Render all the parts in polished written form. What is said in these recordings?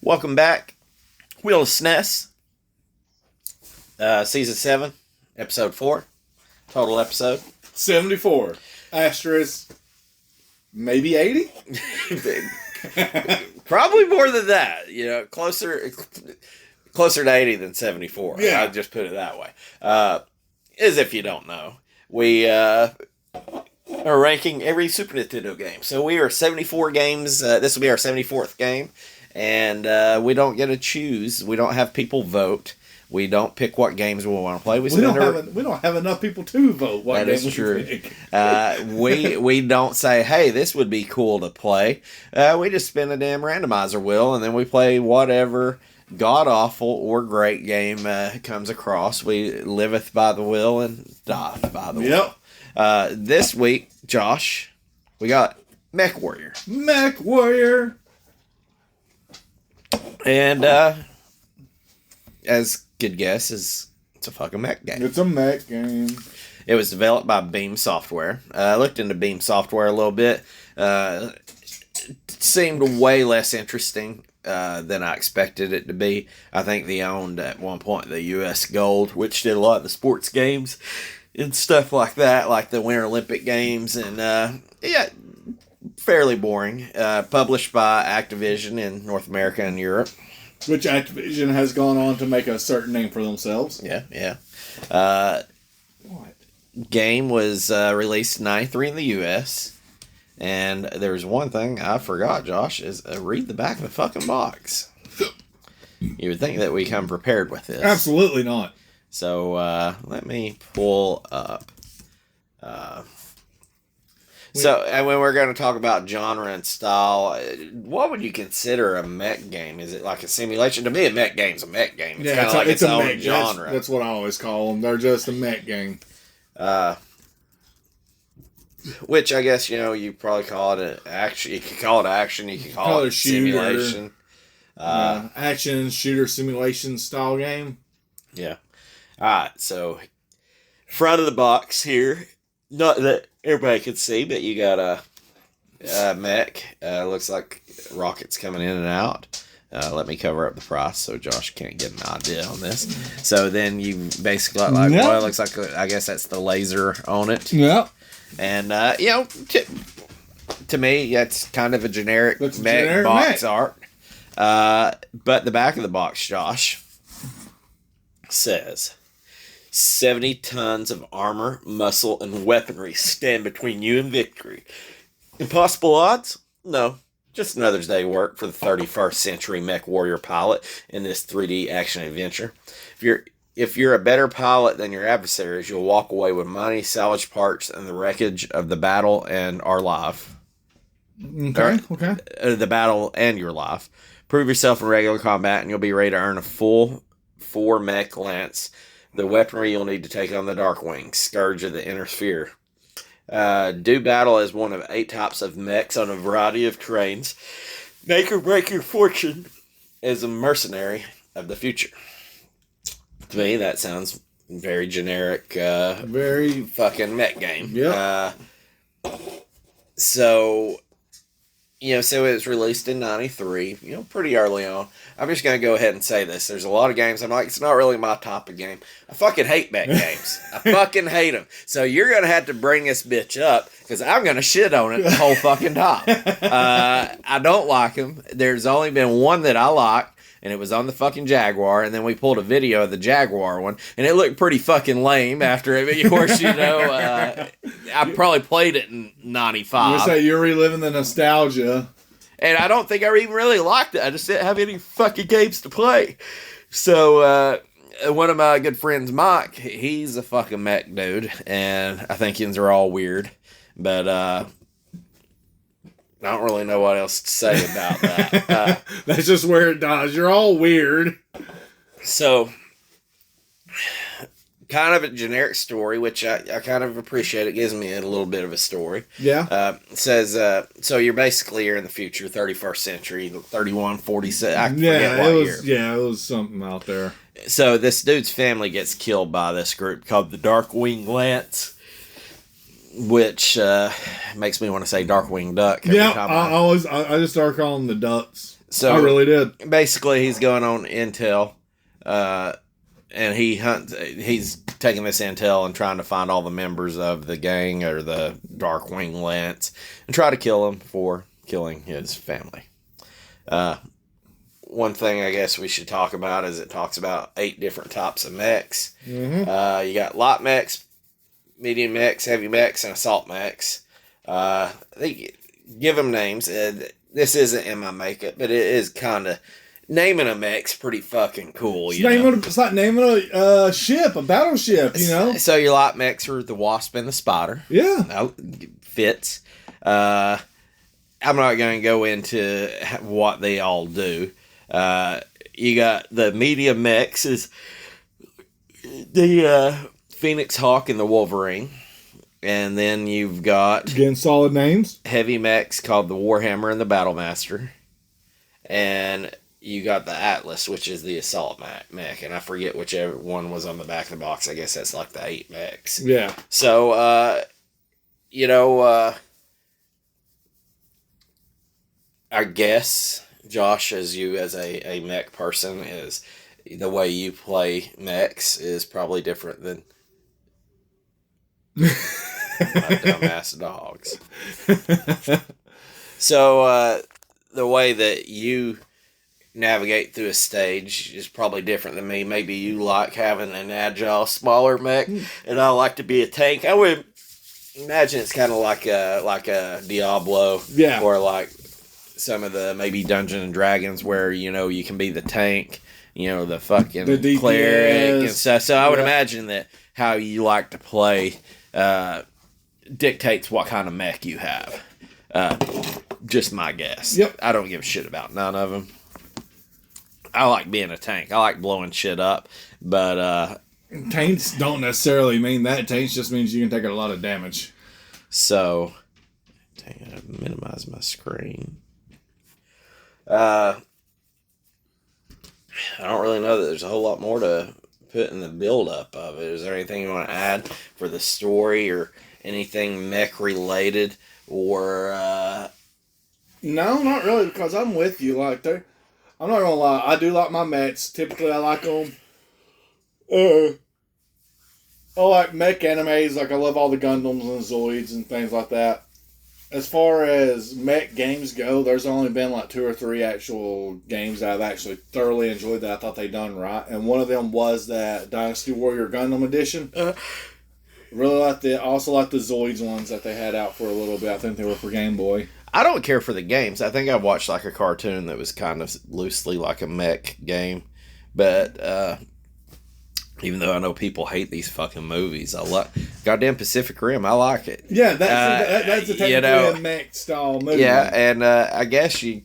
Welcome back. Wheel of SNES. Season 7, Episode 4. Total episode. 74. Asterisk. Maybe 80? Probably more than that. You know, closer to 80 than 74. Yeah. I'll just put it that way. As if you don't know. We are ranking every Super Nintendo game. So we are 74 games. This will be our 74th game. And we don't get to choose. We don't have people vote. We don't pick what games we want to play. We don't have enough people to vote. That is true. We don't say, hey, this would be cool to play. We just spin a damn randomizer wheel, and then we play whatever god-awful or great game comes across. We liveth by the will and dieth by the will. This week, Josh, we got Mechwarrior. Mechwarrior. And as good guess is it's a fucking mech game. It's a mech game. It was developed by Beam Software. I looked into Beam Software a little bit. It seemed way less interesting than I expected it to be. I think they owned at one point the US Gold, which did a lot of the sports games and stuff like that, like the Winter Olympic Games. And fairly boring. Published by Activision in North America and Europe. Which Activision has gone on to make a certain name for themselves. Yeah. What? Game was released in 93 in the U.S. And there's one thing I forgot, Josh, is read the back of the fucking box. You would think that we come prepared with this. Absolutely not. So let me pull up. And when we're going to talk about genre and style, what would you consider a mech game? Is it like a simulation? To me, a mech game's a mech game. It's kind of like its own genre. That's what I always call them. They're just a mech game. Which I guess, you probably call it an action. You could call it action. You could call it simulation. Action, shooter, simulation style game. Yeah. All right. So, front of the box here. Not that everybody can see, but you got a mech. Looks like rockets coming in and out. Let me cover up the price so Josh can't get an idea on this. So then you basically it looks like I guess that's the laser on it. Yeah. And to me, that's kind of a generic mech box art. But the back of the box, Josh, says 70 tons of armor, muscle, and weaponry stand between you and victory. Impossible odds? No. Just another day's work for the 31st century Mechwarrior pilot in this 3D action adventure. If you're a better pilot than your adversaries, you'll walk away with money, salvage parts, and the wreckage of the battle and our life. Okay. The battle and your life. Prove yourself in regular combat, and you'll be ready to earn a full 4 mech lance. The weaponry you'll need to take on the Darkwing, Scourge of the Inner Sphere. Do battle as one of 8 types of mechs on a variety of terrains. Make or break your fortune as a mercenary of the future. To me, that sounds very generic. Very fucking mech game. Yeah. So it was released in 93, pretty early on. I'm just going to go ahead and say this. There's a lot of games I'm like, it's not really my type of game. I fucking hate mech games. I fucking hate them. So you're going to have to bring this bitch up because I'm going to shit on it the whole fucking time. I don't like them. There's only been one that I like, and it was on the fucking Jaguar, and then we pulled a video of the Jaguar one, and it looked pretty fucking lame after it. But of course, I probably played it in 95. You're reliving the nostalgia. And I don't think I even really liked it. I just didn't have any fucking games to play. So, one of my good friends, Mike, he's a fucking mech dude, and I think yins are all weird. But, I don't really know what else to say about that. That's just where it dies. You're all weird. So, kind of a generic story, which I kind of appreciate. It gives me a little bit of a story. Yeah. It says, so you're in the future, 31st century, 3147. I forget what year. Yeah, it was something out there. So this dude's family gets killed by this group called the Darkwing Lance. Which makes me want to say Darkwing Duck. Yeah, I just start calling them the Ducks. So I really did. Basically, he's going on intel, and he's taking this intel and trying to find all the members of the gang or the Darkwing Lance and try to kill him for killing his family. One thing I guess we should talk about is it talks about 8 different types of mechs. Mm-hmm. You got light mechs, medium mechs, heavy mechs, and assault mechs. They give them names. This isn't in my makeup, but it is kind of... Naming a mech's pretty fucking cool, It's like naming a ship, a battleship, you know? So your light mechs are the Wasp and the Spider. Yeah. Fits. I'm not going to go into what they all do. You got the medium mechs is the Phoenix Hawk and the Wolverine. And then you've got... Again, solid names. Heavy mechs called the Warhammer and the Battlemaster. And you got the Atlas, which is the assault mech. And I forget whichever one was on the back of the box. I guess that's like the 8 mechs. Yeah. So, I guess, Josh, as a mech person, is the way you play mechs is probably different than my dumbass dogs. So, the way that you navigate through a stage is probably different than me. Maybe you like having an agile, smaller mech, and I like to be a tank. I would imagine it's kind of like a Diablo, yeah, or like some of the maybe Dungeons and Dragons where you can be the tank, the fucking the cleric and stuff. So I would imagine that how you like to play dictates what kind of mech you have. Just my guess. Yep. I don't give a shit about none of them. I like being a tank. I like blowing shit up, but tanks don't necessarily mean that. Tanks just means you can take a lot of damage. So, I'm gonna minimize my screen. I don't really know that there's a whole lot more to put in the build up of it. Is there anything you want to add for the story or anything mech related or? No, not really, because I'm with you. Like I'm not gonna lie, I do like my mechs. Typically, I like them. I like mech animes. Like I love all the Gundams and Zoids and things like that. As far as mech games go, there's only been like 2 or 3 actual games that I've actually thoroughly enjoyed that I thought they done right, and one of them was that Dynasty Warrior Gundam edition. Really also like the Zoids ones that they had out for a little bit. I think they were for Game Boy. I don't care for the games. I think I watched like a cartoon that was kind of loosely like a mech game. But even though I know people hate these fucking movies, I like goddamn Pacific Rim. I like it. Yeah, that's a technically a mech style movie. Yeah, and I guess I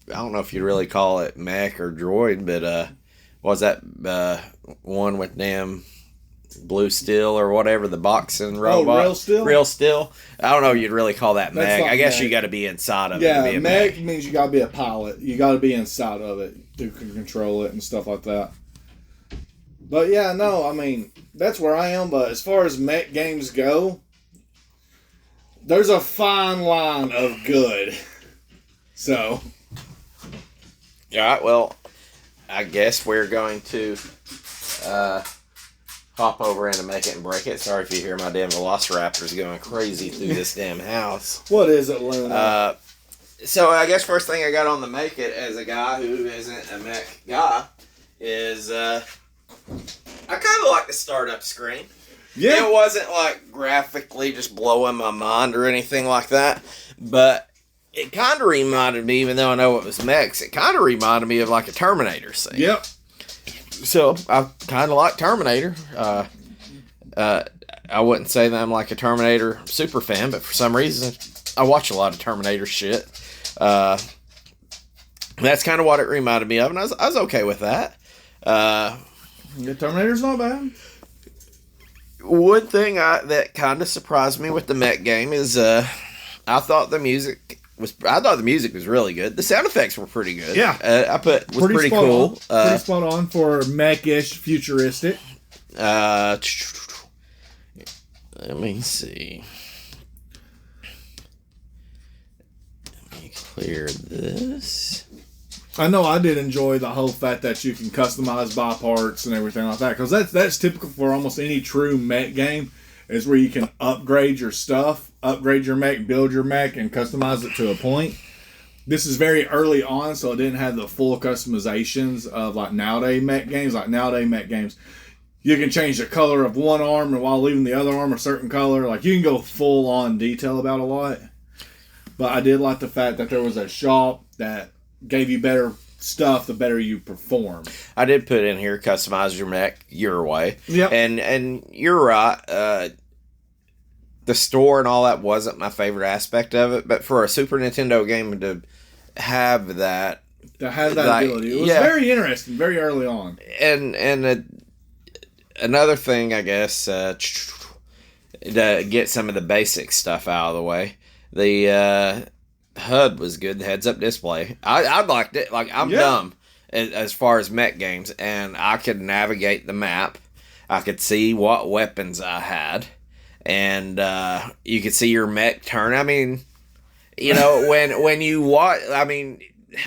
don't know if you'd really call it mech or droid, but what was that one with damn Blue Steel or whatever, the boxing robot? Real Steel? I don't know if you'd really call that mech. I guess you got to be inside of it to be a mech. Means you got to be a pilot. You got to be inside of it to control it and stuff like that. But yeah, no, I mean, that's where I am. But as far as mech games go, there's a fine line of good. So. Alright, well, I guess we're going to hop over into Make It and Break It. Sorry if you hear my damn velociraptors going crazy through this damn house. What is it, Luna? So I guess first thing I got on the Make It as a guy who isn't a mech guy is I kind of like the startup screen. Yeah. It wasn't like graphically just blowing my mind or anything like that, but it kind of reminded me, even though I know it was mechs, it kind of reminded me of like a Terminator scene. Yep. So I kind of like Terminator. I wouldn't say that I'm like a Terminator super fan, but for some reason I watch a lot of Terminator shit. That's kind of what it reminded me of, and I was okay with that. The Terminator's not bad. One thing that kind of surprised me with the mech game is I thought the music was really good. The sound effects were pretty good. Yeah, was pretty cool. Pretty spot on for mech-ish, futuristic. Let me see. Let me clear this. I know I did enjoy the whole fact that you can customize buy parts and everything like that, because that's typical for almost any true mech game, is where you can upgrade your stuff, upgrade your mech, build your mech, and customize it to a point. This is very early on, so it didn't have the full customizations of like nowadays mech games. Like nowadays mech games, you can change the color of one arm and while leaving the other arm a certain color. Like you can go full on detail about a lot. But I did like the fact that there was a shop that gave you better stuff the better you perform. I did put in here, customize your mech your way. Yep. And you're right. The store and all that wasn't my favorite aspect of it, but for a Super Nintendo game to have that... To have that ability. It was very interesting, very early on. And another thing, I guess, to get some of the basic stuff out of the way, the HUD was good, the heads-up display. I liked it. Like, I'm dumb as far as mech games, and I could navigate the map. I could see what weapons I had, and you could see your mech turn. I mean, you know, when you watch, I mean,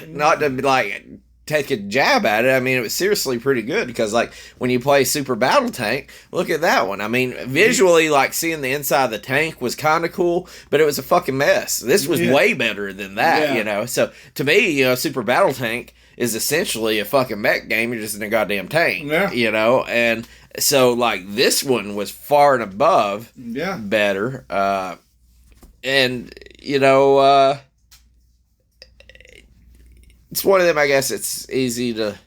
not to, like, take a jab at it, I mean, it was seriously pretty good, because, like, when you play Super Battle Tank, look at that one. I mean, visually, like, seeing the inside of the tank was kind of cool, but it was a fucking mess. This was way better than that, you know? So, to me, you know, Super Battle Tank is essentially a fucking mech game. You're just in a goddamn tank, you know? And so, like, this one was far and above better. And, you know, it's one of them, I guess, it's easy to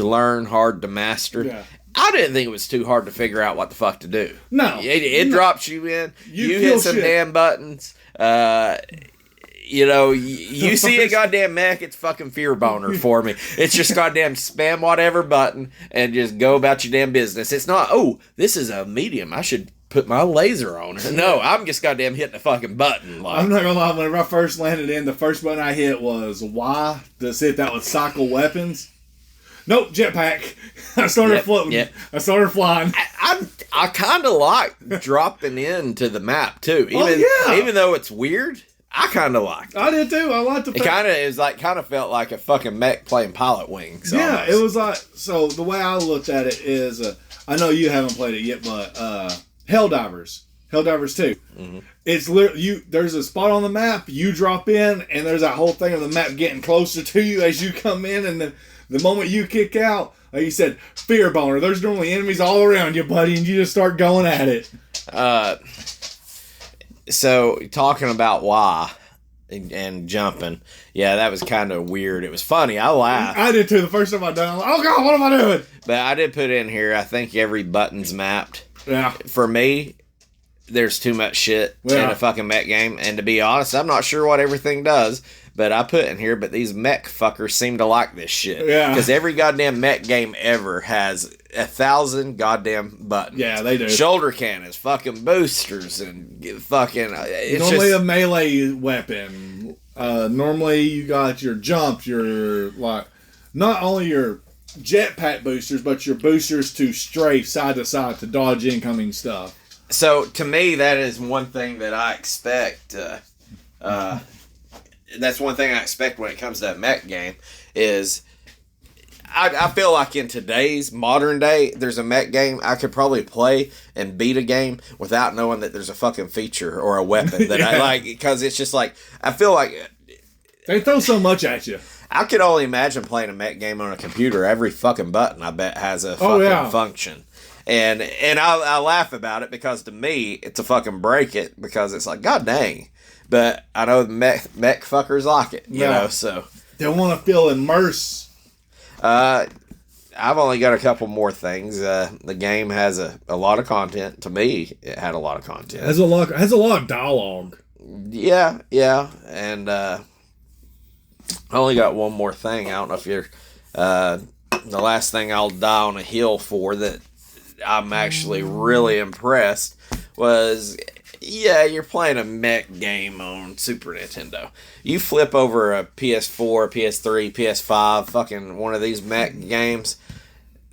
learn, hard to master. Yeah. I didn't think it was too hard to figure out what the fuck to do. No. It drops you in. You hit some damn buttons. You know, you see a goddamn mech, it's fucking fear boner for me. It's just goddamn spam whatever button and just go about your damn business. It's not, oh, this is a medium, I should put my laser on her. No, I'm just goddamn hitting a fucking button. Like. I'm not gonna lie, whenever I first landed in, the first button I hit was Y to see if that would cycle weapons. Nope, jetpack. I started floating. Yep. I started flying. I kind of like dropping into the map too. Even though it's weird, I kind of liked it. I did too. I liked the fact. It kind of felt like a fucking mech playing Pilot Wings. Yeah, almost. It was like, so the way I looked at it is, I know you haven't played it yet, but Helldivers 2. Mm-hmm. It's literally there's a spot on the map, you drop in, and there's that whole thing of the map getting closer to you as you come in, and then the moment you kick out, like you said, fear boner. There's normally enemies all around you, buddy, and you just start going at it. So talking about why and jumping, yeah, that was kind of weird. It was funny. I laughed. I did too. The first time I done, I'm like, oh god, what am I doing? But I did put in here, I think every button's mapped. Yeah. For me, there's too much shit in a fucking mech game. And to be honest, I'm not sure what everything does. But I put in here, but these mech fuckers seem to like this shit. Yeah. Because every goddamn mech game ever has 1,000 goddamn buttons. Yeah, they do. Shoulder cannons, fucking boosters, and fucking... Normally a melee weapon. Normally you got your jump, your, like, not only your jetpack boosters, but your boosters to strafe side to side to dodge incoming stuff. So, to me, that is one thing that I expect... that's one thing I expect when it comes to a mech game is I feel like in today's modern day, there's a mech game I could probably play and beat a game without knowing that there's a fucking feature or a weapon that I like, because it's just like, I feel like they throw so much at you. I could only imagine playing a mech game on a computer. Every fucking button I bet has a fucking function. And I laugh about it because to me, it's a fucking break it, because it's like, god dang. But I know the mech fuckers like it, you know, so. They want to feel immersed. I've only got a couple more things. The game has a lot of content. To me, it had a lot of content. Has a lot of dialogue. Yeah. And I only got one more thing. I don't know if you're... the last thing I'll die on a hill for that I'm actually really impressed was... Yeah, you're playing a mech game on Super Nintendo. You flip over a PS4, PS3, PS5, fucking one of these mech games,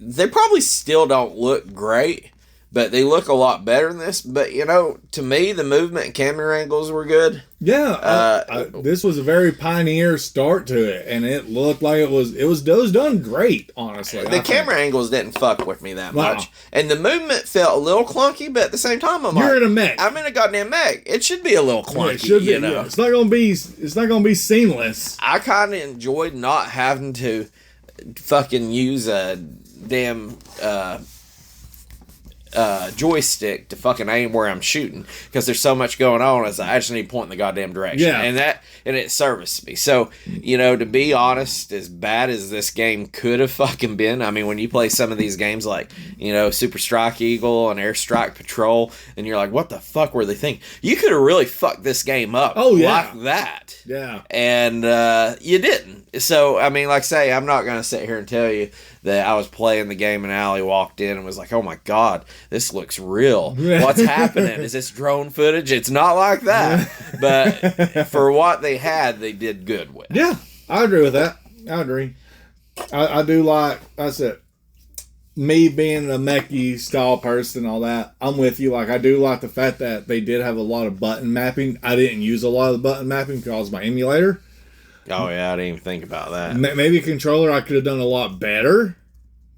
they probably still don't look great, but they look a lot better than this. But to me, the movement and camera angles were good. Yeah, this was a very pioneer start to it, and it looked like it was done great. Honestly, the camera angles didn't fuck with me that much, and the movement felt a little clunky. But at the same time, you're in a mech. I'm in a goddamn mech. It should be a little clunky. Yeah, it should be. Yeah. It's not gonna be seamless. I kind of enjoyed not having to fucking use a damn joystick to fucking aim where I'm shooting, because there's so much going on. As I just need to point in the goddamn direction, and it serviced me. So to be honest, as bad as this game could have fucking been, I mean, when you play some of these games like Super Strike Eagle and Air Strike Patrol, and you're like, what the fuck were they thinking? You could have really fucked this game up like that. Yeah, and you didn't. So I mean, like I say, I'm not gonna sit here and tell you that I was playing the game and Allie walked in and was like, oh my god, this looks real. What's happening? Is this drone footage? It's not like that. But for what they had, they did good with. Yeah, I agree with that. I agree. I do like, I said, me being a mechy style person and all that, I'm with you. Like, I do like the fact that they did have a lot of button mapping. I didn't use a lot of the button mapping because of my emulator. Oh, yeah, I didn't even think about that. Maybe a controller I could have done a lot better,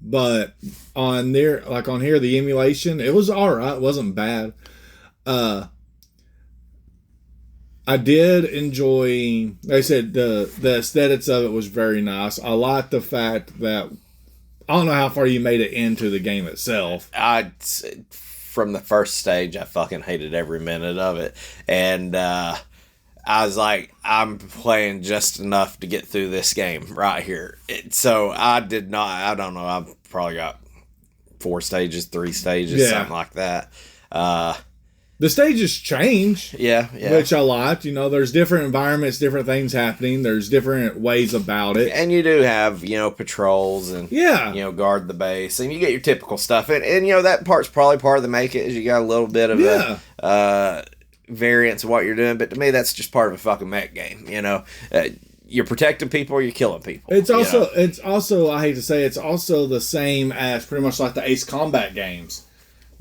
but on here, the emulation, it was alright. It wasn't bad. I did enjoy, like I said, the aesthetics of it was very nice. I like the fact that, I don't know how far you made it into the game itself. From the first stage, I fucking hated every minute of it. And, I was like, I'm playing just enough to get through this game right here. So I don't know, I've probably got 4 stages, 3 stages, something like that. The stages change. Yeah. Which I liked. There's different environments, different things happening. There's different ways about it. And you do have, patrols and, guard the base. And you get your typical stuff. And that part's probably part of the make it, is you got a little bit of a variance of what you're doing, but to me that's just part of a fucking mech game. You're protecting people or you're killing people. It's also I hate to say, it's also the same as pretty much like the Ace Combat games.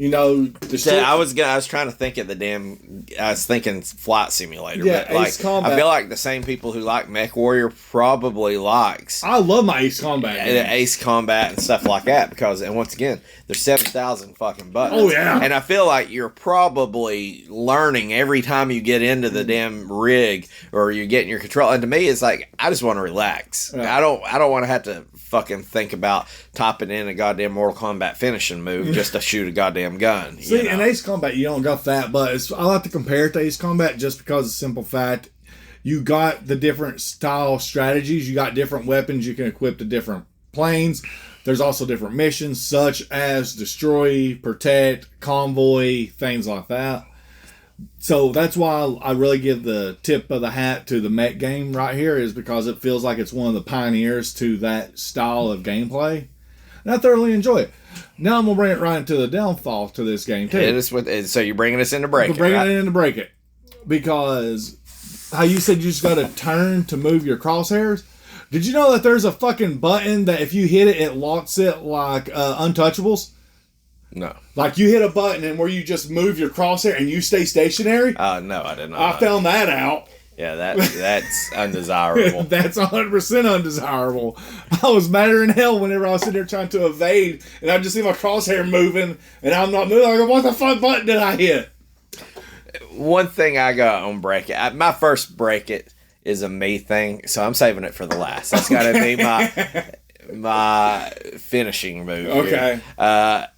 I was trying to think of I was thinking Flight Simulator. Yeah, but Ace Combat. I feel like the same people who like Mechwarrior probably likes. I love my Ace Combat games. Ace Combat and stuff like that, because, and once again, there's 7,000 fucking buttons. Oh yeah, and I feel like you're probably learning every time you get into the damn rig or you're getting your control. And to me, it's like, I just want to relax. Yeah. I don't want to have to fucking think about topping in a goddamn Mortal Kombat finishing move just to shoot a goddamn gun. See, in Ace Combat, you don't got that, but I like to compare it to Ace Combat just because of the simple fact you got the different style strategies, you got different weapons you can equip to different planes. There's also different missions, such as destroy, protect, convoy, things like that. So that's why I really give the tip of the hat to the mech game right here, is because it feels like it's one of the pioneers to that style of gameplay. And I thoroughly enjoy it. Now I'm going to bring it right into the downfall to this game, too. So you're bringing us in to break it, bringing it in to break it. Because how you said you just got to turn to move your crosshairs? Did you know that there's a fucking button that if you hit it, it locks it like Untouchables? No. Like you hit a button and where you just move your crosshair and you stay stationary? No, I did not. I found that out. Yeah, that's undesirable. That's 100% undesirable. I was madder than hell whenever I was sitting there trying to evade and I just see my crosshair moving and I'm not moving. I go, what the fuck button did I hit? One thing I got on break it, my first break it is a me thing, so I'm saving it for the last. That's got to be my finishing move. Okay. Here.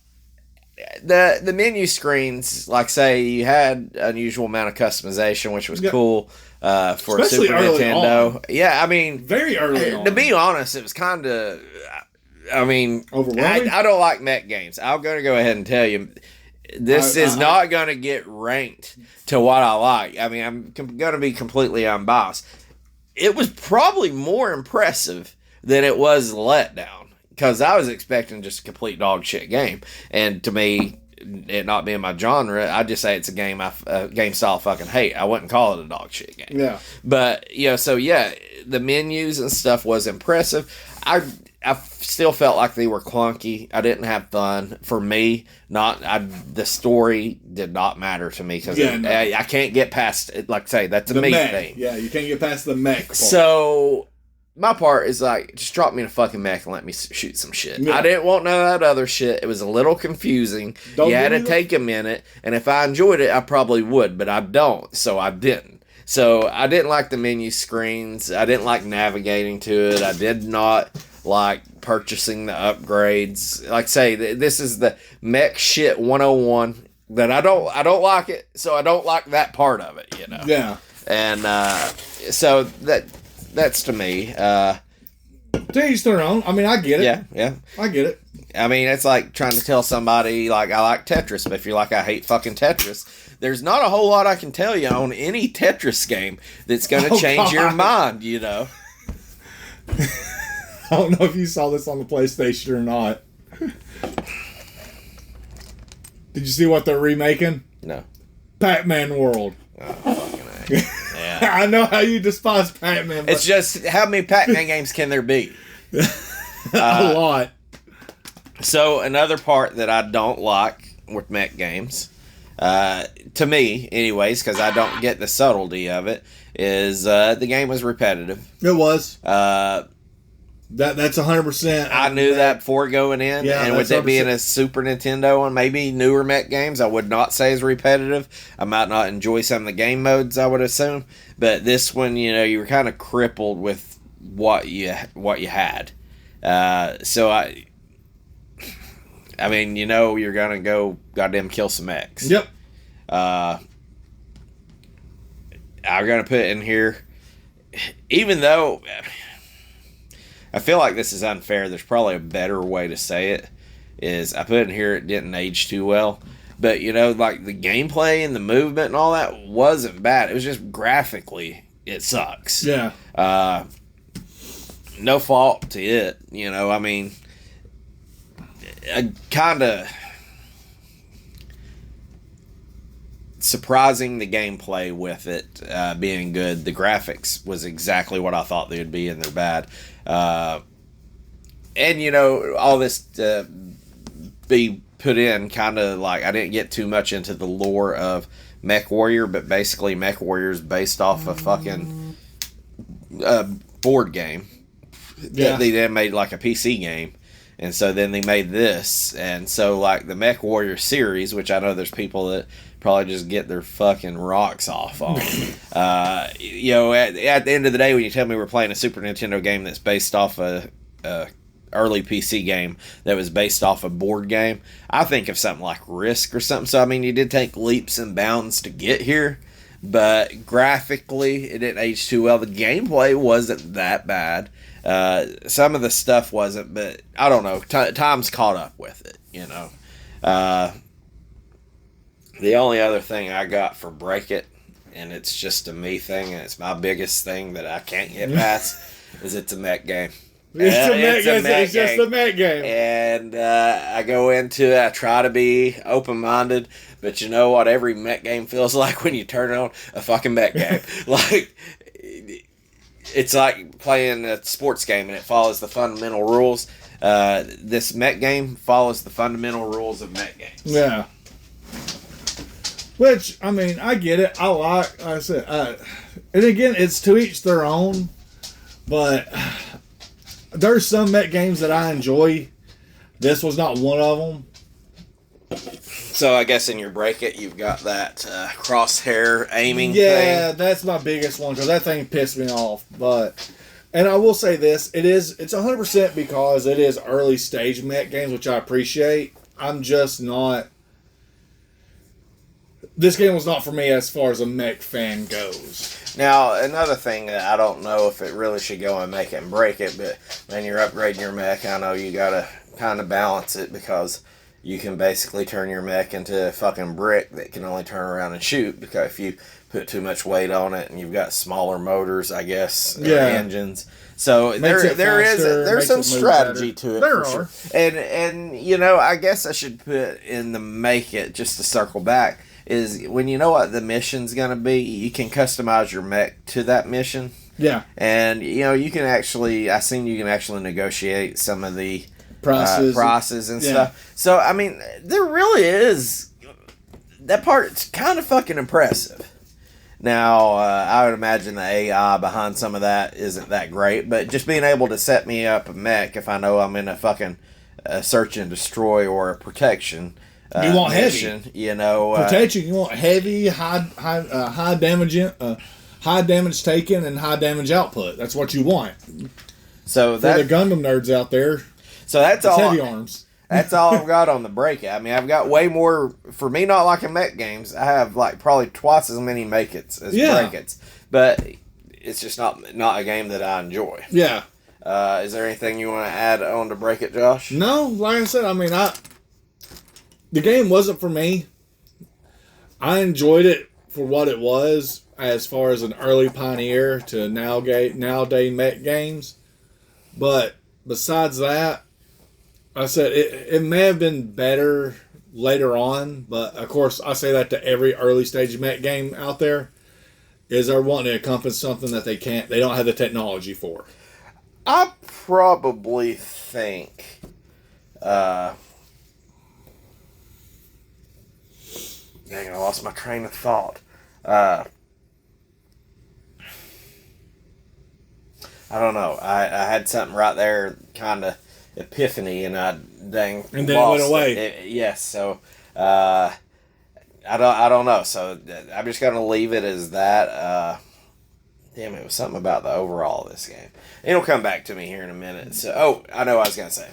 The menu screens, like say, you had unusual amount of customization, which was cool for especially Super Nintendo. On. Yeah, I mean, very early on. To be honest, it was kind of, overwhelming. I don't like mech games. I'm going to go ahead and tell you, this is not going to get ranked to what I like. I mean, I'm going to be completely unbiased. It was probably more impressive than it was letdown. Because I was expecting just a complete dog shit game. And to me, it not being my genre, I just say it's a game style I fucking hate. I wouldn't call it a dog shit game. Yeah. But so the menus and stuff was impressive. I still felt like they were clunky. I didn't have fun. For me, the story did not matter to me because I can't get past it. Like I say, that's a me thing. Yeah, you can't get past the mech part. So my part is like, just drop me in a fucking mech and let me shoot some shit. Yeah. I didn't want none of that other shit. It was a little confusing. You had to take a minute, and if I enjoyed it, I probably would, but I don't, so I didn't. So I didn't like the menu screens. I didn't like navigating to it. I did not like purchasing the upgrades. Like say, this is the mech shit 101 that I don't like it, so I don't like that part of it, Yeah. And so that's to me. To each their own. I mean, I get it. Yeah. I get it. I mean, it's like trying to tell somebody, like, I like Tetris, but if you're like, I hate fucking Tetris, there's not a whole lot I can tell you on any Tetris game that's going to change your mind, I don't know if you saw this on the PlayStation or not. Did you see what they're remaking? No. Pac-Man World. Oh, fucking A. Yeah. I know how you despise Pac-Man. It's just, how many Pac-Man games can there be? A lot. So, another part that I don't like with mech games, to me, anyways, because I don't get the subtlety of it, is the game was repetitive. It was. That's 100%. I knew that before going in, and with it being a Super Nintendo and maybe newer mech games, I would not say is repetitive. I might not enjoy some of the game modes, I would assume, but this one, you were kind of crippled with what you had. So I mean, you're gonna go goddamn kill some mechs. Yep. I'm gonna put in here, even though I feel like this is unfair, there's probably a better way to say it, is I put in here it didn't age too well. But, like the gameplay and the movement and all that wasn't bad. It was just graphically, it sucks. Yeah. No fault to it, I mean, kind of surprising the gameplay with it being good. The graphics was exactly what I thought they would be, and they're bad. And all this be put in kind of like, I didn't get too much into the lore of Mechwarrior, but basically Mechwarrior is based off a fucking board game. Yeah. They then made like a PC game. And so then they made this. And so like the Mechwarrior series, which I know there's people that probably just get their fucking rocks off on. At the end of the day, when you tell me we're playing a Super Nintendo game that's based off a early PC game that was based off a board game, I think of something like Risk or something. So, I mean, you did take leaps and bounds to get here, but graphically, it didn't age too well. The gameplay wasn't that bad. Some of the stuff wasn't, but I don't know. Time's caught up with it, The only other thing I got for Break It, and it's just a me thing, and it's my biggest thing that I can't get past, is it's a mech game. It's just a mech game. And I go into it, I try to be open-minded, but you know what every mech game feels like when you turn on a fucking mech game. Like, it's like playing a sports game and it follows the fundamental rules. This mech game follows the fundamental rules of mech games. Yeah. Which, I mean, I get it. Like I said, and again, it's to each their own, but there's some mech games that I enjoy. This was not one of them. So I guess in your Break It, you've got that crosshair aiming thing. Yeah, that's my biggest one, because that thing pissed me off. And I will say this, it's 100% because it is early stage mech games, which I appreciate. I'm just not... This game was not for me as far as a mech fan goes. Now, another thing that I don't know if it really should go and make it and break it, but when you're upgrading your mech, I know you gotta kind of balance it, because you can basically turn your mech into a fucking brick that can only turn around and shoot, because if you put too much weight on it and you've got smaller motors, I guess, engines. So there's some strategy to it. There for are. Sure. And I guess I should put in the make it, just to circle back, is when you know what the mission's gonna be, you can customize your mech to that mission. Yeah. And you can actually, I seen you can actually negotiate some of the prices and stuff. So I mean, there really is, that part's kind of fucking impressive. Now, I would imagine the AI behind some of that isn't that great, but just being able to set me up a mech if I know I'm in a fucking search and destroy or a protection. You want mission, heavy, protection. You want heavy, high damage, high damage taken, and high damage output. That's what you want. So for the Gundam nerds out there. So that's all. Heavy arms. That's all I've got on the break. I mean, I've got way more. For me, not liking mech games, I have like probably twice as many make-its as break-its. But it's just not a game that I enjoy. Yeah. Is there anything you want to add on to Break It, Josh? No, like I said, I mean, the game wasn't for me. I enjoyed it for what it was, as far as an early pioneer to nowadays mech games. But besides that, I said it may have been better later on, but of course I say that to every early stage mech game out there, is they're wanting to accomplish something that they don't have the technology for. I probably think dang, I lost my train of thought. I don't know. I had something right there, kind of epiphany, and I then it went away. Yes, so I don't know. So I'm just gonna leave it as that. Damn, it was something about the overall of this game. It'll come back to me here in a minute. So, I know what I was gonna say.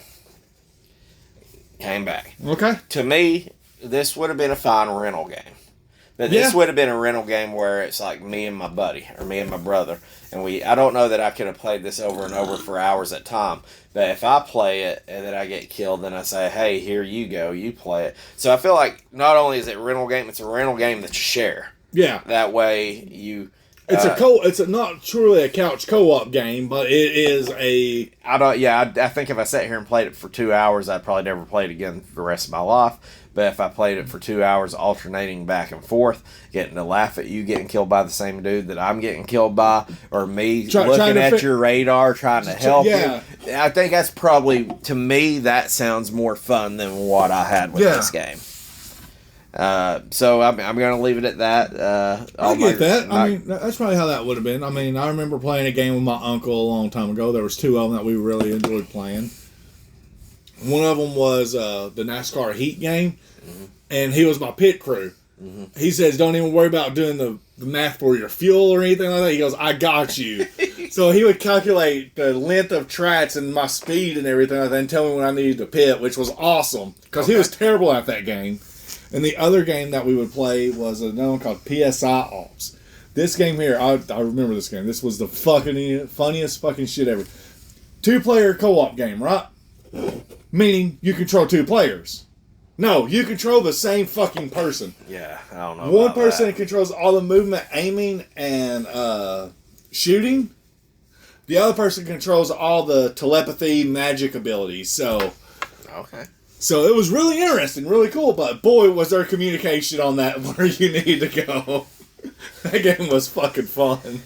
Came back. Okay. To me, this would have been a fine rental game. But this would have been a rental game where it's like me and my buddy, or me and my brother, and I don't know that I could have played this over and over for hours at a time. But if I play it and then I get killed, then I say, hey, here you go, you play it. So I feel like not only is it a rental game, it's a rental game that you share. Yeah. That way you... It's not truly a couch co-op game, but it is a... I think if I sat here and played it for 2 hours, I'd probably never play it again for the rest of my life. But if I played it for 2 hours, alternating back and forth, getting to laugh at you getting killed by the same dude that I'm getting killed by, or me looking at your radar trying to help you, I think that's probably, to me, that sounds more fun than what I had with this game. So I'm going to leave it at that. I get that. I mean, that's probably how that would have been. I mean, I remember playing a game with my uncle a long time ago. There was two of them that we really enjoyed playing. One of them was the NASCAR Heat game, and he was my pit crew. Mm-hmm. He says, don't even worry about doing the math for your fuel or anything like that. He goes, I got you. So he would calculate the length of tracks and my speed and everything like that, and tell me when I needed to pit, which was awesome, because he was terrible at that game. And the other game that we would play was another one called PSI Ops. This game here, I remember this game. This was the funniest fucking shit ever. 2-player co-op game, right? Meaning you control 2 players. No, you control the same fucking person. Yeah, I don't know. One person controls all the movement, aiming, and shooting. The other person controls all the telepathy, magic abilities. So it was really interesting, really cool, but boy, was there communication on that where you need to go. That game was fucking fun.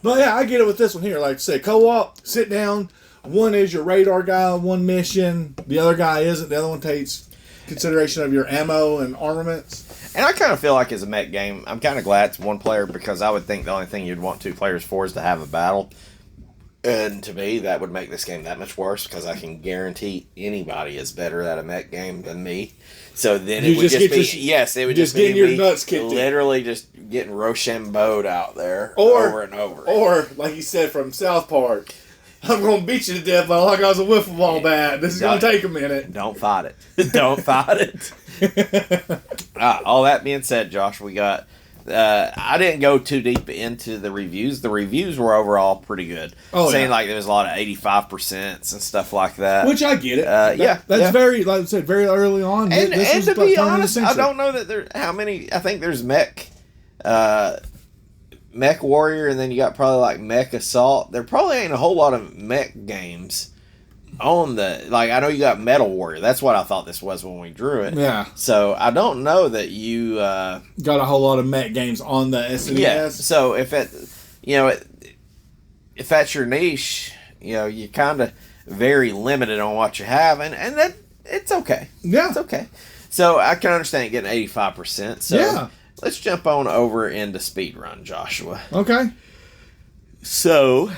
But yeah, I get it with this one here. Like I said, co-op, sit down. One is your radar guy on one mission. The other guy isn't. The other one takes consideration of your ammo and armaments. And I kind of feel like as a mech game, I'm kind of glad it's 1 player, because I would think the only thing you'd want 2 players for is to have a battle. And to me, that would make this game that much worse, because I can guarantee anybody is better at a mech game than me. So then it would just be... it would just be getting your nuts kicked literally just getting Rochambeau'd out there over and over. Or, like you said from South Park, I'm going to beat you to death like I was a wiffle ball bat. This is going to take a minute. Don't fight it. Don't fight it. All that being said, Josh, we got I didn't go too deep into the reviews. The reviews were overall pretty good. Oh, Saying yeah. like there was a lot of 85% and stuff like that. Which I get it. That's very, like I said, very early on. And to be honest, I century. don't know that there how many. I think there's Mechwarrior, and then you got probably like Mech Assault. There probably ain't a whole lot of mech games on the, like, I know you got Metal Warrior. That's what I thought this was when we drew it. Yeah. So I don't know that you got a whole lot of mech games on the SNES. Yeah. So if if that's your niche, you're kind of very limited on what you have, and that it's okay. Yeah, it's okay. So I can understand getting 85%. So yeah. Let's jump on over into speedrun, Joshua. Okay. So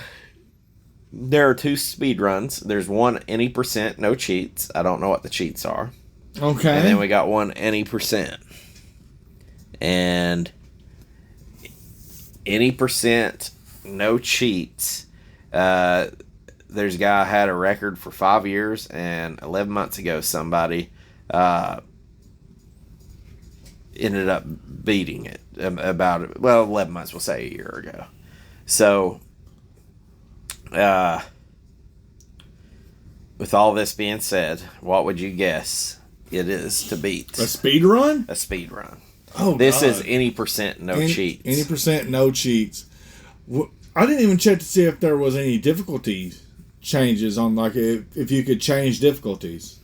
there are 2 speedruns. There's one any percent, no cheats. I don't know what the cheats are. Okay. And then we got one any percent. And any percent, no cheats. There's a guy who had a record for 5 years, and 11 months ago somebody ended up beating it about it. Well, 11 months, we'll say a year ago. So, with all this being said, what would you guess it is to beat a speed run? A speed run. Oh, this God. is any percent, no cheats. Any percent, no cheats. I didn't even check to see if there was any difficulty changes on, like, if you could change difficulties.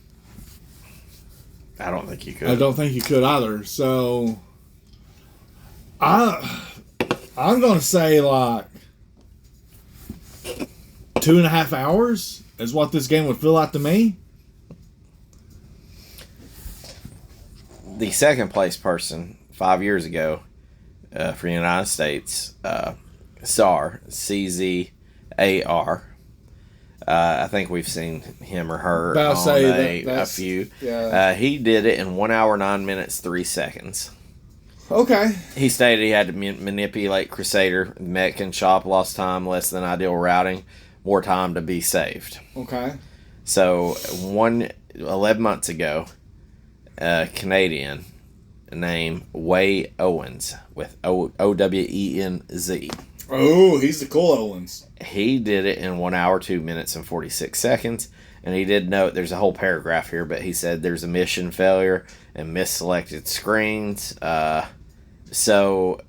I don't think you could. I don't think you could either. So, I'm going to say, like, 2.5 hours is what this game would feel like to me. The second place person 5 years ago for the United States, SAR, CZAR. I think we've seen him or her on a few. Yeah. He did it in 1 hour, 9 minutes, 3 seconds. Okay. He stated he had to manipulate Crusader, mech and shop, lost time, less than ideal routing, more time to be saved. Okay. So 11 months ago, a Canadian named Way Owens with Owenz. Oh, he's the cool Owens. He did it in 1 hour, 2 minutes, and 46 seconds. And he did note, there's a whole paragraph here, but he said there's a mission failure and misselected screens. So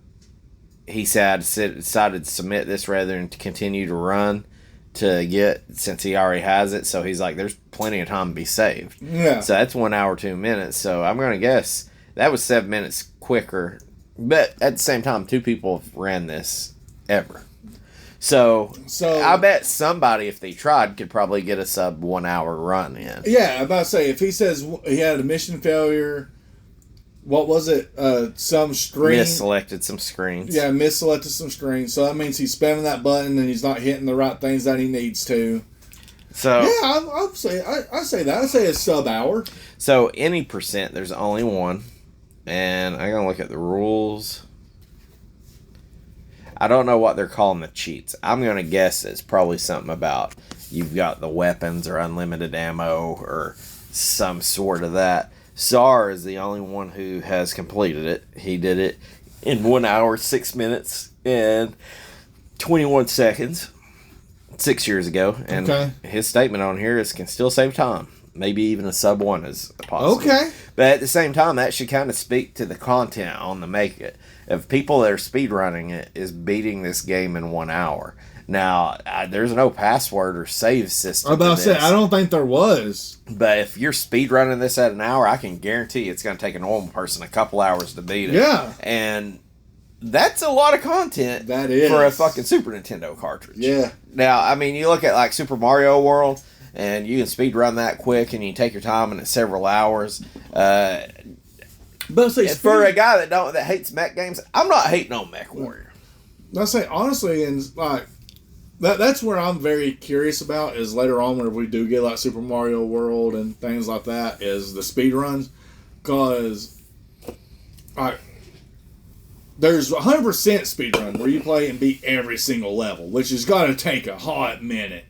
he decided to submit this rather than to continue to run since he already has it. So he's like, there's plenty of time to be saved. Yeah. So that's 1 hour, 2 minutes. So I'm going to guess that was 7 minutes quicker. But at the same time, 2 people have ran this ever. So I bet somebody, if they tried, could probably get a sub 1 hour run in. Yeah, I'm about to say, if he says he had a mission failure, what was it? Some screen. Misselected some screens. Yeah, misselected some screens. So that means he's spamming that button and he's not hitting the right things that he needs to. So yeah, I say that. I say a sub hour. So any percent, there's only one. And I'm going to look at the rules. I don't know what they're calling the cheats. I'm going to guess it's probably something about you've got the weapons or unlimited ammo or some sort of that. SAR is the only one who has completed it. He did it in 1 hour, 6 minutes, and 21 seconds 6 years ago. And his statement on here is can still save time. Maybe even a sub 1 is possible. Okay. But at the same time, that should kind of speak to the content on the make it. If people that are speedrunning it is beating this game in 1 hour. Now, there's no password or save system. I'm about to say, I don't think there was. But if you're speedrunning this at an hour, I can guarantee it's going to take a normal person a couple hours to beat it. Yeah. And that's a lot of content that is. For a fucking Super Nintendo cartridge. Yeah. Now, I mean, you look at like Super Mario World, and you can speedrun that quick, and you can take your time, and it's several hours. But for a guy that hates mech games, I'm not hating on Mechwarrior. I say honestly, and like that's where I'm very curious about is later on when we do get like Super Mario World and things like that is the speed runs, because there's 100% speed run where you play and beat every single level, which has got to take a hot minute.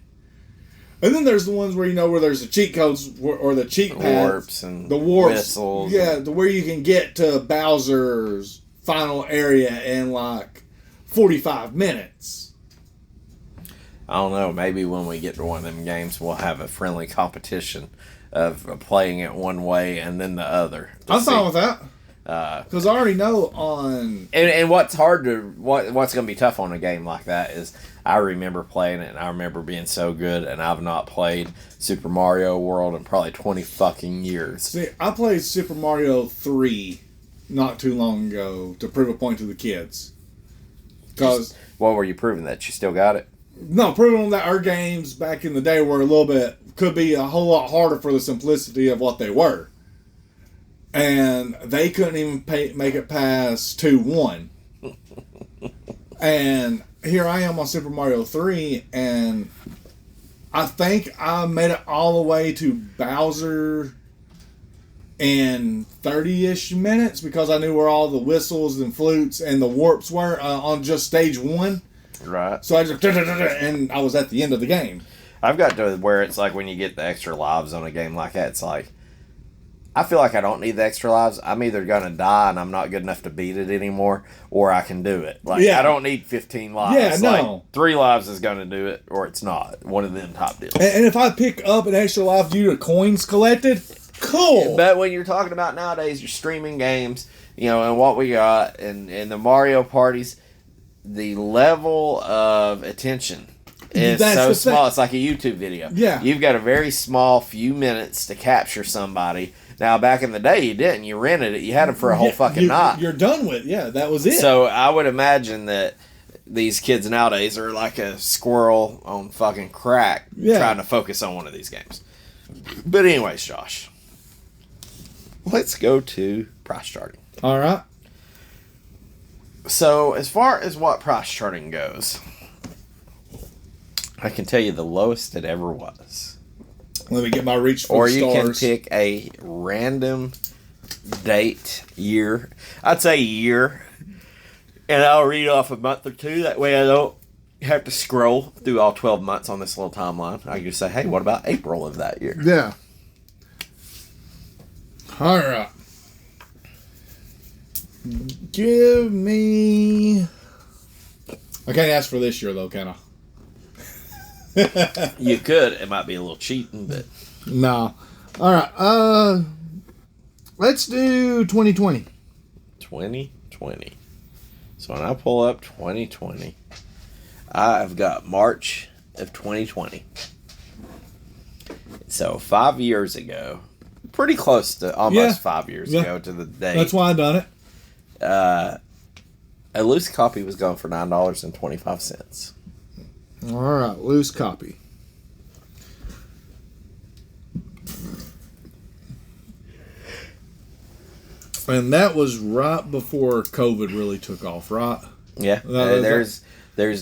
And then there's the ones where where there's the cheat codes or the cheat pads, warps and the warps, whistles, where you can get to Bowser's final area in like 45 minutes. I don't know. Maybe when we get to one of them games, we'll have a friendly competition of playing it one way and then the other. I'm fine with that. Because I already know on... And what's hard to... What's going to be tough on a game like that is I remember playing it and I remember being so good, and I've not played Super Mario World in probably 20 fucking years. See, I played Super Mario 3 not too long ago to prove a point to the kids. Because... What were you proving? That you still got it? No, proving that our games back in the day were a little bit... Could be a whole lot harder for the simplicity of what they were. And they couldn't even make it past 2-1. And here I am on Super Mario 3, and I think I made it all the way to Bowser in 30-ish minutes because I knew where all the whistles and flutes and the warps were on just stage 1. Right. So I just... And I was at the end of the game. I've got to where it's like when you get the extra lives on a game like that, it's like... I feel like I don't need the extra lives. I'm either going to die and I'm not good enough to beat it anymore, or I can do it. Like, I don't need 15 lives. Yeah, like, no. 3 lives is going to do it, or it's not. One of them top deals. And if I pick up an extra life due to coins collected, cool. But when you're talking about nowadays, you're streaming games, you know, and what we got, and the Mario parties, the level of attention is so small. It's like a YouTube video. Yeah. You've got a very small few minutes to capture somebody. Now, back in the day, you didn't. You rented it. You had them for a whole fucking night. You're done with it. Yeah, that was it. So I would imagine that these kids nowadays are like a squirrel on fucking crack trying to focus on one of these games. But anyways, Josh, let's go to price charting. All right. So as far as what price charting goes, I can tell you the lowest it ever was. Let me get my reach for or the you stars. can pick a random date, year. I'd say year. And I'll read off a month or two. That way I don't have to scroll through all 12 months on this little timeline. I can just say, hey, what about April of that year? Yeah. All right. Give me... I can't ask for this year, though, can I? You could. It might be a little cheating, but... No. All right. Let's do 2020. 2020. So when I pull up 2020, I've got March of 2020. So 5 years ago, pretty close to almost 5 years ago to the day. That's why I done it. A loose copy was going for $9.25. All right, loose copy. And that was right before COVID really took off, right? Yeah, there's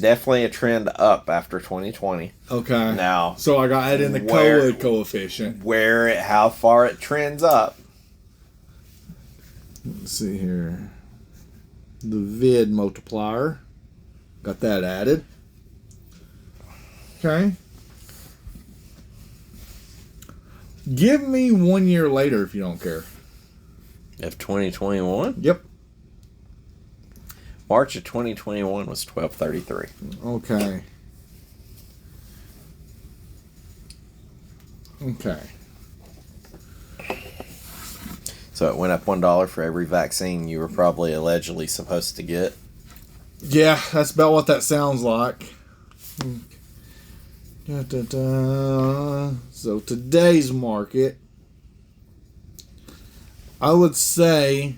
definitely a trend up after 2020. Okay. Now, so I got add in the COVID coefficient. How far it trends up. Let's see here. The vid multiplier. Got that added. Okay. Give me 1 year later if you don't care. Of 2021? Yep. March of 2021 was 1233. Okay. Okay. So it went up $1 for every vaccine you were probably allegedly supposed to get. Yeah, that's about what that sounds like. So today's market, I would say,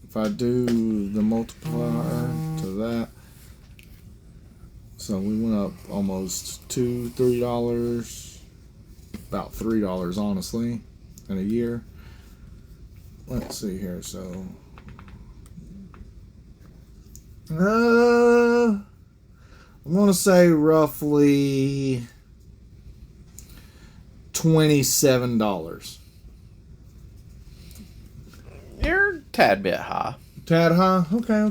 if I do the multiplier to that, so we went up almost $3, about $3 honestly, in a year. Let's see here, so I'm going to say roughly $27. You're a tad bit high. Tad high? Okay.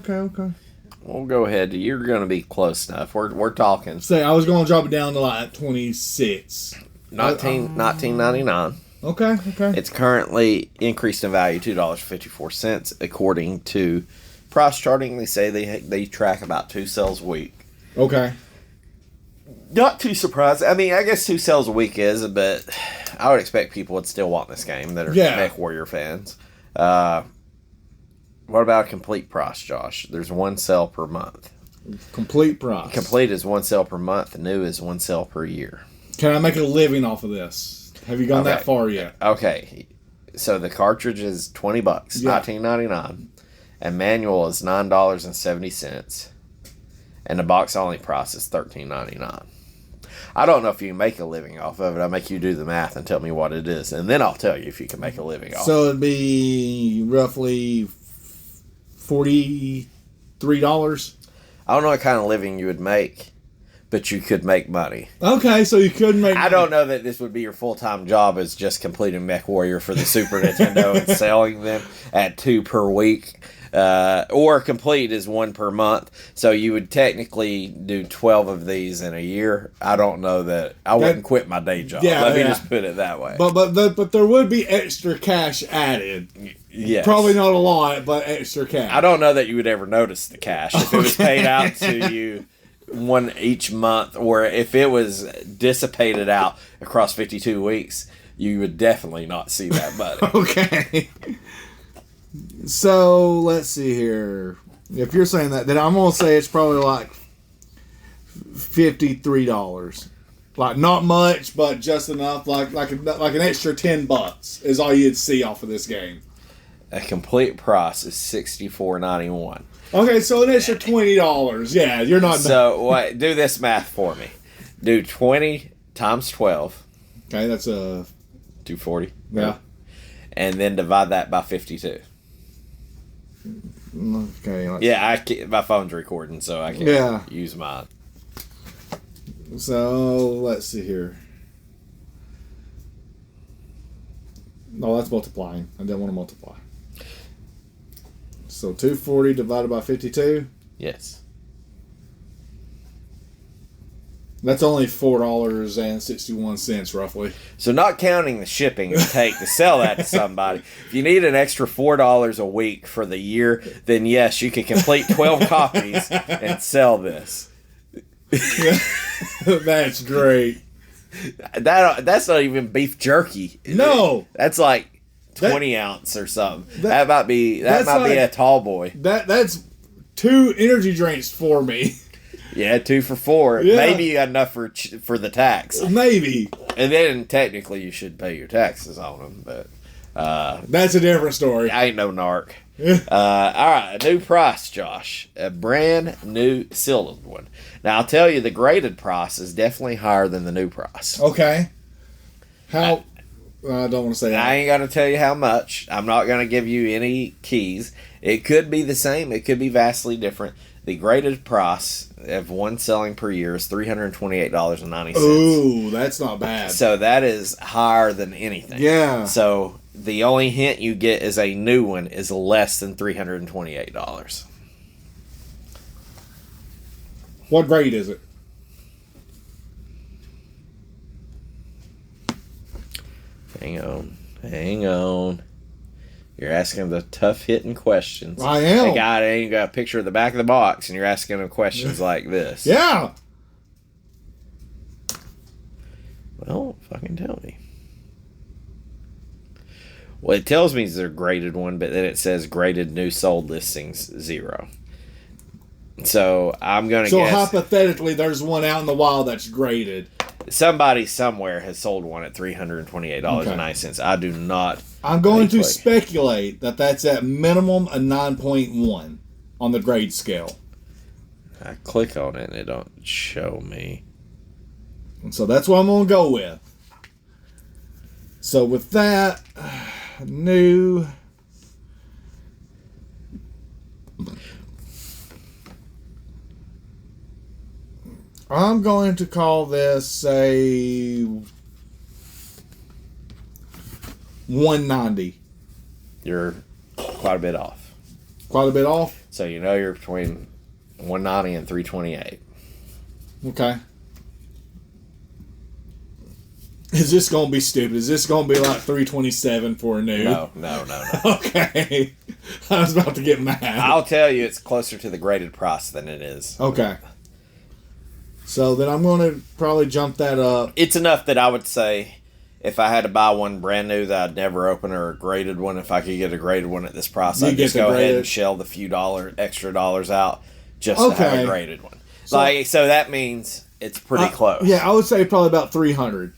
We'll go ahead. You're going to be close enough. We're talking. Say, I was going to drop it down to like 26. 19.99. Okay. It's currently increased in value $2.54 according to price charting, they say they track about 2 sales a week. Okay. Not too surprised. I mean, I guess 2 sales a week is, but I would expect people would still want this game that are Mechwarrior fans. What about a complete price, Josh? There's 1 sale per month. Complete price. Complete is 1 sale per month. New is 1 sale per year. Can I make a living off of this? Have you gone that far yet? Okay. So the cartridge is $20, $19.99, and manual is $9.70, and the box only price is $13.99. I don't know if you can make a living off of it. I'll make you do the math and tell me what it is, and then I'll tell you if you can make a living off. So it'd be roughly $43. I don't know what kind of living you would make, but you could make money. Okay, so you could make money. I don't know that this would be your full-time job as just completing Mechwarrior for the Super Nintendo and selling them at 2 per week. Or complete is 1 per month. So you would technically do 12 of these in a year. I don't know that. I wouldn't quit my day job. Let me just put it that way. But there would be extra cash added. Yes. Probably not a lot, but extra cash. I don't know that you would ever notice the cash if it was paid out to you one each month, or if it was dissipated out across 52 weeks, you would definitely not see that money. Okay. So, let's see here. If you're saying that, then I'm going to say it's probably like $53. Like, not much, but just enough. Like an extra $10 is all you'd see off of this game. A complete price is $64.91. Okay, so an extra $20. Yeah, you're not... So, do this math for me. Do 20 times 12. Okay, that's a... 240. Yeah. And then divide that by 52. Okay. My phone's recording, so I can't use mine. So, let's see here. No, that's multiplying. I didn't want to multiply. So, 240 divided by 52? Yes. That's only $4.61 roughly. So not counting the shipping it would take to sell that to somebody, if you need an extra $4 a week for the year, then yes, you can complete 12 copies and sell this. That's great. That's not even beef jerky. No. That's like 20 ounce or something. That might be a tall boy. That's 2 energy drinks for me. Yeah, 2 for $4. Yeah. Maybe you got enough for the tax. Maybe. And then technically you should pay your taxes on them, but that's a different story. I ain't no narc. All right, a new price, Josh. A brand new sealed one. Now I'll tell you, the graded price is definitely higher than the new price. Okay. How? I don't want to say that. I ain't gonna tell you how much. I'm not gonna give you any keys. It could be the same. It could be vastly different. The graded price of 1 selling per year is $328.90. Ooh, that's not bad. So that is higher than anything. Yeah. So the only hint you get is a new one is less than $328. What grade is it? Hang on. You're asking the tough-hitting questions. I am. The guy ain't got a picture of the back of the box, and you're asking him questions like this. Yeah. Well, fucking tell me. Well, it tells me it's a graded one, but then it says graded new sold listings 0. So I'm going to guess. So hypothetically, there's one out in the wild that's graded. Somebody somewhere has sold one at $328.09. Okay. I do not. I'm going to speculate that that's at minimum a 9.1 on the grade scale. I click on it and it don't show me. And so that's what I'm going to go with. So with that, new. I'm going to call this a 190. You're quite a bit off. Quite a bit off? So you know you're between 190 and 328. Okay. Is this going to be stupid? Is this going to be like 327 for a new? No. Okay. I was about to get mad. I'll tell you, it's closer to the graded price than it is. Okay. So then I'm going to probably jump that up. It's enough that I would say if I had to buy one brand new that I'd never open, or a graded one, if I could get a graded one at this price, I'd just go ahead and shell the few extra dollars out just to have a graded one. So that means it's pretty close. Yeah, I would say probably about $300.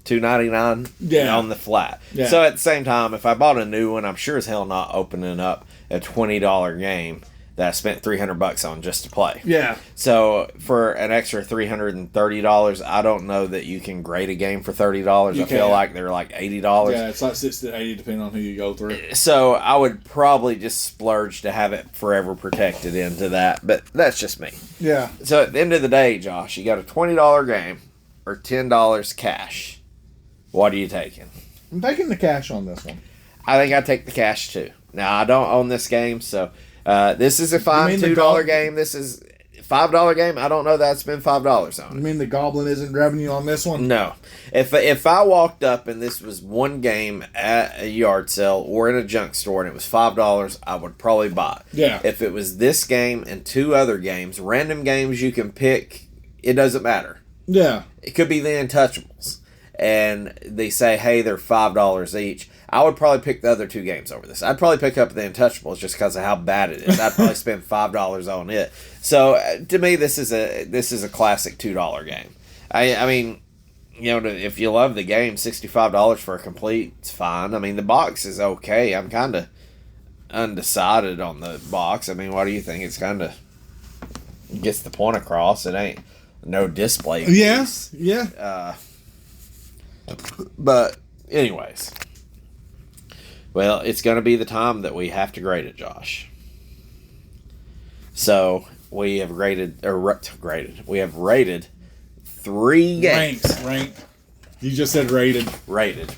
$299 on the flat. Yeah. So at the same time, if I bought a new one, I'm sure as hell not opening up a $20 game that I spent $300 on just to play. Yeah. So for an extra $330, I don't know that you can grade a game for $30. I feel like they're like $80. Yeah, it's like $60 to $80 depending on who you go through. So I would probably just splurge to have it forever protected into that, but that's just me. Yeah. So at the end of the day, Josh, you got a $20 game or $10 cash. What are you taking? I'm taking the cash on this one. I think I'd take the cash too. Now, I don't own this game, so this is a fine $2 game. This is a $5 game. I don't know that I'd spend $5 on it. You mean the Goblin isn't revenue on this one? No. If I walked up and this was one game at a yard sale or in a junk store and it was $5, I would probably buy it. Yeah. If it was this game and two other games, random games you can pick, it doesn't matter. Yeah. It could be the Untouchables. And they say, hey, they're $5 each. I would probably pick the other two games over this. I'd probably pick up the Untouchables just because of how bad it is. I'd probably spend $5 on it. So to me, this is a classic $2 game. I mean, you know, if you love the game, $65 for a complete, it's fine. I mean, the box is okay. I'm kind of undecided on the box. I mean, what do you think? It's kind of gets the point across. It ain't no display piece. Yes. Yeah. But anyways, well, it's going to be the time that we have to grade it, Josh. So we have we have rated 3 games. Ranked. You just said rated. Ranked,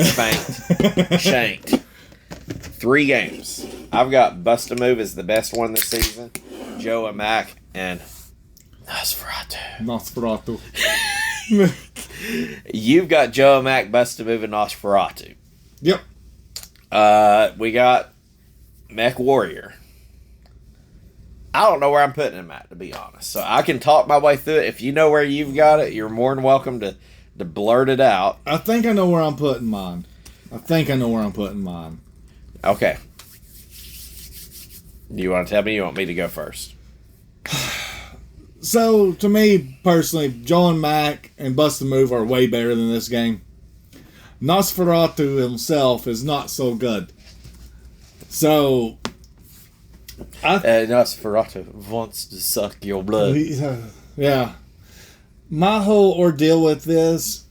spanked, shanked. 3 games. I've got Bust a Move as the best one this season. Joe and Mac and Nosferatu. You've got Joe and Mac, Bust a Move, and Nosferatu. Yep. We got Mechwarrior. I don't know where I'm putting him at, to be honest. So I can talk my way through it. If you know where you've got it, you're more than welcome to blurt it out. I think I know where I'm putting mine. Okay. Do you want to tell me? You want me to go first? So, to me, personally, Joe and Mac and Bust a Move are way better than this game. Nosferatu himself is not so good. So, Nosferatu wants to suck your blood. Yeah. My whole ordeal with this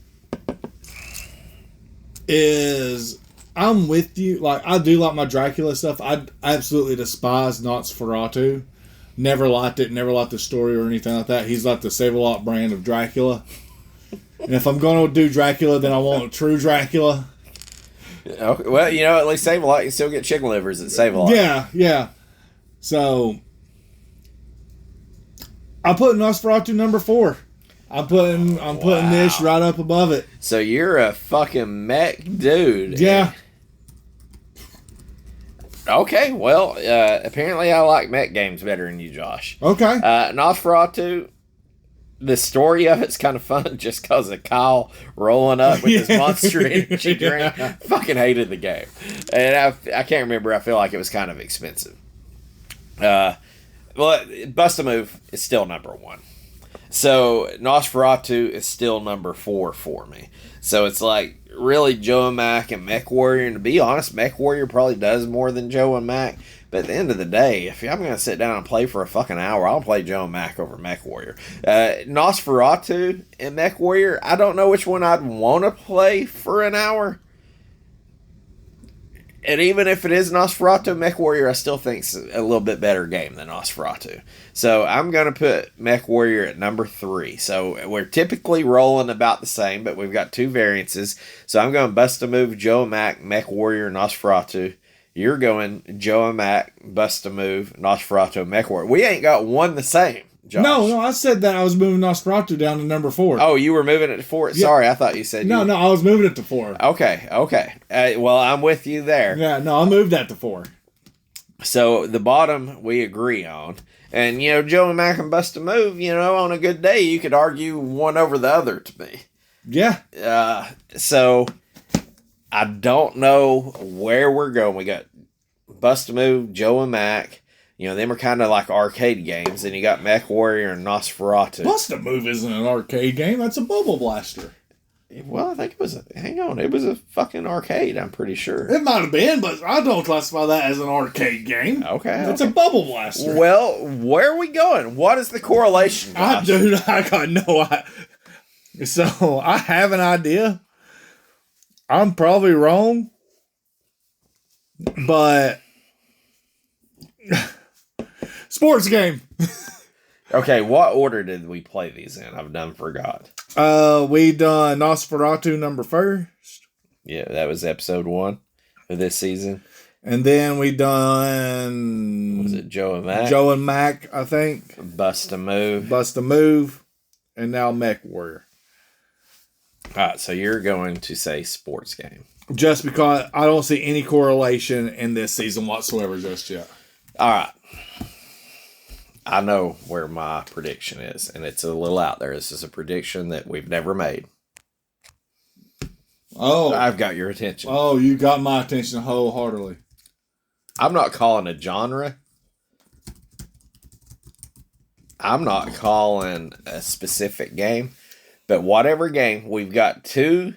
is I'm with you. Like, I do like my Dracula stuff. I absolutely despise Nosferatu. Never liked it. Never liked the story or anything like that. He's like the Save-A-Lot brand of Dracula. And if I'm going to do Dracula, then I want a true Dracula. Okay, well, you know, at least Save-A-Lot, you still get chicken livers at Save-A-Lot. Yeah. So, I put Nosferatu number 4. I'm putting this right up above it. So you're a fucking mech dude. Yeah. Okay, well, apparently I like mech games better than you, Josh. Okay. Nosferatu, the story of it's kind of fun just because of Kyle rolling up with his Monster Energy drink. Fucking hated the game. And I can't remember. I feel like it was kind of expensive. Well, Bust a Move is still number 1. So Nosferatu is still number 4 for me. So it's like really Joe and Mac and Mechwarrior. And to be honest, Mechwarrior probably does more than Joe and Mac. But at the end of the day, if I'm going to sit down and play for a fucking hour, I'll play Joe and Mac over Mechwarrior. Nosferatu and Mechwarrior, I don't know which one I'd want to play for an hour. And even if it is Nosferatu, Mechwarrior I still think is a little bit better game than Nosferatu. So I'm going to put Mechwarrior at number 3. So we're typically rolling about the same, but we've got 2 variances. So I'm going Bust a Move, Joe and Mac, Mechwarrior, Nosferatu. You're going Joe and Mac, Bust a Move, Nosferatu, Mechwarrior. We ain't got one the same. Josh? No, I said that I was moving Nosferatu down to number 4. Oh, you were moving it to 4? Yeah. Sorry, I thought you said No, I was moving it to 4. Okay. Well, I'm with you there. Yeah, no, I moved that to 4. So the bottom we agree on. And, Joe and Mac and Bust a Move, on a good day, you could argue one over the other to me. Yeah. So I don't know where we're going. We got Bust a Move, Joe and Mac. Them are kind of like arcade games. And you got Mechwarrior and Nosferatu. Bust a Move isn't an arcade game. That's a bubble blaster. Well, I think it was it was a fucking arcade, I'm pretty sure. It might have been, but I don't classify that as an arcade game. Okay. It's a bubble blaster. Well, where are we going? What is the correlation, Josh? I got no idea. So, I have an idea. I'm probably wrong. But... sports game. Okay, what order did we play these in? I've done forgot. We done Nosferatu number 1st. Yeah, that was episode 1 of this season. And then we done... Was it Joe and Mac? Joe and Mac, I think. Bust a Move. And now Mechwarrior. Alright, so you're going to say sports game. Just because I don't see any correlation in this season whatsoever just yet. Alright. I know where my prediction is, and it's a little out there. This is a prediction that we've never made. Oh. I've got your attention. Oh, you got my attention wholeheartedly. I'm not calling a genre. I'm not calling a specific game. But whatever game, we've got 2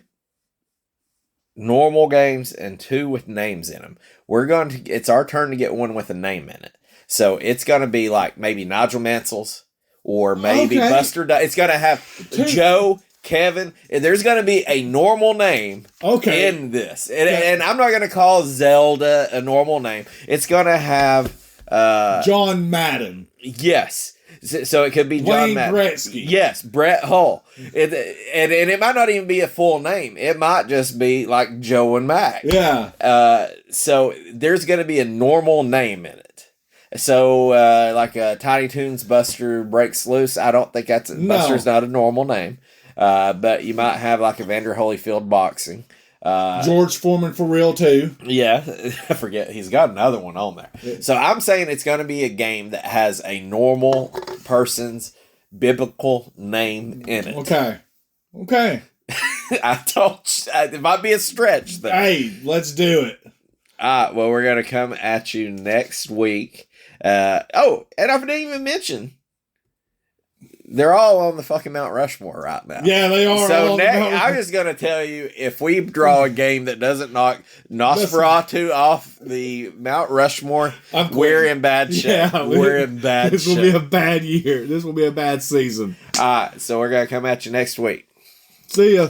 normal games and 2 with names in them. It's our turn to get one with a name in it. So it's going to be like maybe Nigel Mansell's or maybe Buster. It's going to have Joe, Kevin. There's going to be a normal name in this. And I'm not going to call Zelda a normal name. It's going to have... John Madden. Yes. So it could be John Wayne Madden. Gretzky. Yes, Brett Hull. And it might not even be a full name. It might just be like Joe and Mac. Yeah. So there's going to be a normal name in it. So, like Tiny Toons Buster Breaks Loose, I don't think Buster's not a normal name. But you might have like Evander Holyfield Boxing. George Foreman for real too. Yeah, I forget. He's got another one on there. Yeah. So I'm saying it's going to be a game that has a normal person's biblical name in it. Okay. It might be a stretch though. Hey, let's do it. Well, we're going to come at you next week. And I didn't even mention, they're all on the fucking Mount Rushmore right now. Yeah, they are. So I'm just going to tell you, if we draw a game that doesn't knock Nosferatu off the Mount Rushmore, we're in bad shape. Yeah, we're in bad shape. This will be a bad year. This will be a bad season. All right, so we're going to come at you next week. See ya.